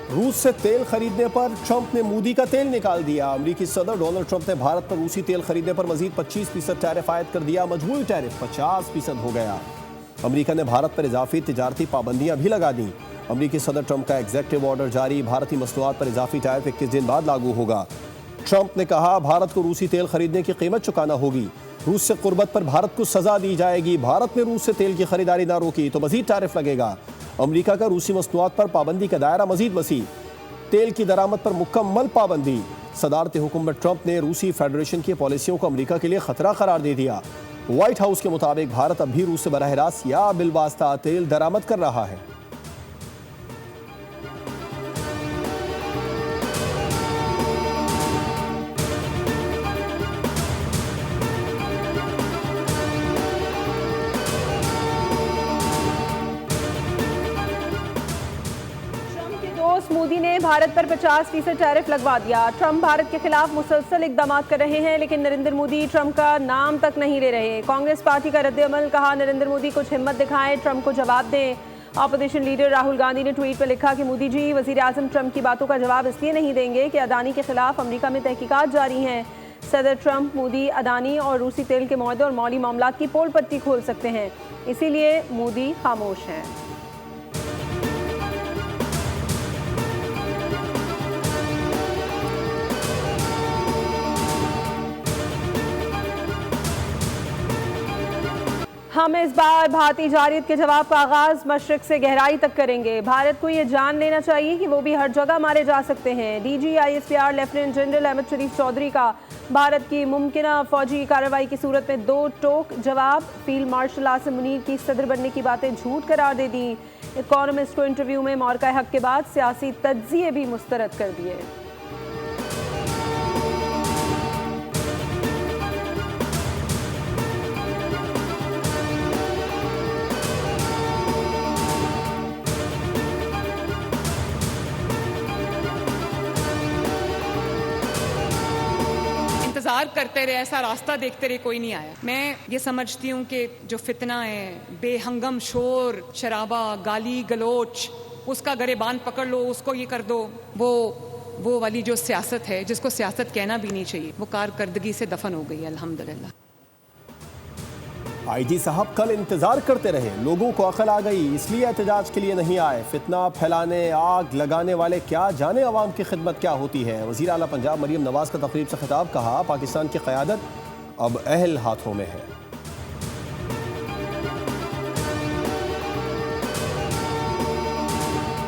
रूस से तेल खरीदने पर ट्रंप ने मोदी का तेल निकाल दिया। अमेरिकी सदर डोनाल्ड ट्रंप ने भारत पर रूसी तेल खरीदने पर मजीद 25% टैरिफ आयद कर दिया। मजमूई टैरिफ 50% हो गया। अमेरिका ने भारत पर इजाफी तिजारती पाबंदियां भी लगा दी। अमेरिकी सदर ट्रंप का एग्जीक्यूटिव ऑर्डर जारी। भारतीय मसनूआत पर इजाफी टैरिफ 21 दिन बाद लागू होगा। ट्रंप ने कहा, भारत को रूसी तेल खरीदने की कीमत चुकाना होगी। रूस से कुर्बत पर भारत को सजा दी जाएगी। भारत ने रूस से तेल की खरीदारी ना रोकी तो मजीद टैरिफ लगेगा। अमेरिका का रूसी मसनूआत पर पाबंदी का दायरा मजीद वसी। तेल की दरामद पर मुकम्मल पाबंदी। सदारती हुकूमत ट्रंप ने रूसी फेडरेशन की पॉलिसियों को अमेरिका के लिए खतरा करार दे दिया। व्हाइट हाउस के मुताबिक भारत अब भी रूस से बराह रास्त या बिलवास्ता तेल दरामद कर रहा है। मोदी ने भारत पर 50% टैरिफ लगवा दिया। ट्रंप भारत के खिलाफ मुसलसल इकदाम कर रहे हैं, लेकिन नरेंद्र मोदी ट्रंप का नाम तक नहीं ले रहे। कांग्रेस पार्टी का रद्द-ए-अमल, कहा नरेंद्र मोदी कुछ हिम्मत दिखाएं, ट्रंप को जवाब दें। अपोजिशन लीडर राहुल गांधी ने ट्वीट पर लिखा कि मोदी जी वजीर आजम ट्रंप की बातों का जवाब इसलिए नहीं देंगे कि अदानी के खिलाफ अमेरिका में तहकीकात जारी हैं। सदर ट्रंप मोदी अदानी और रूसी तेल के मुआहदे और मौली मामलात की पोल पट्टी खोल सकते हैं, इसीलिए मोदी खामोश हैं। हम इस बार भारतीय जारियत के जवाब का आगाज मशरिक से गहराई तक करेंगे। भारत को ये जान लेना चाहिए कि वो भी हर जगह मारे जा सकते हैं। DG ISPR lieutenant general Ahmed Sharif Chaudhry का भारत की मुमकिना फौजी कार्रवाई की सूरत में 2 टोक जवाब। फील्ड मार्शल आसिम मुनीर की सदर बनने की बातें झूठ करार दे दी। इकोनॉमिस्ट को इंटरव्यू में मौक़ा हक के बाद सियासी तज्जिए भी मुस्तरद कर दिए। इंतजार करते रहे, ऐसा रास्ता देखते रहे, कोई नहीं आया। मैं ये समझती हूँ कि जो फितना है, बेहंगम शोर शराबा, गाली गलोच, उसका गरेबान पकड़ लो, उसको ये कर दो, वो वाली जो सियासत है, जिसको सियासत कहना भी नहीं चाहिए, वो कारकर्दगी से दफन हो गई है अल्हम्दुलिल्लाह। IG साहब कल इंतजार करते रहे, लोगों को अकल आ गई, इसलिए एहतजाज के लिए नहीं आए। फितना फैलाने, आग लगाने वाले क्या जाने अवाम की खिदमत क्या होती है। वज़ीर आला पंजाब मरियम नवाज का तकरीब से खिताब, कहा पाकिस्तान की क़यादत अब अहल हाथों में है।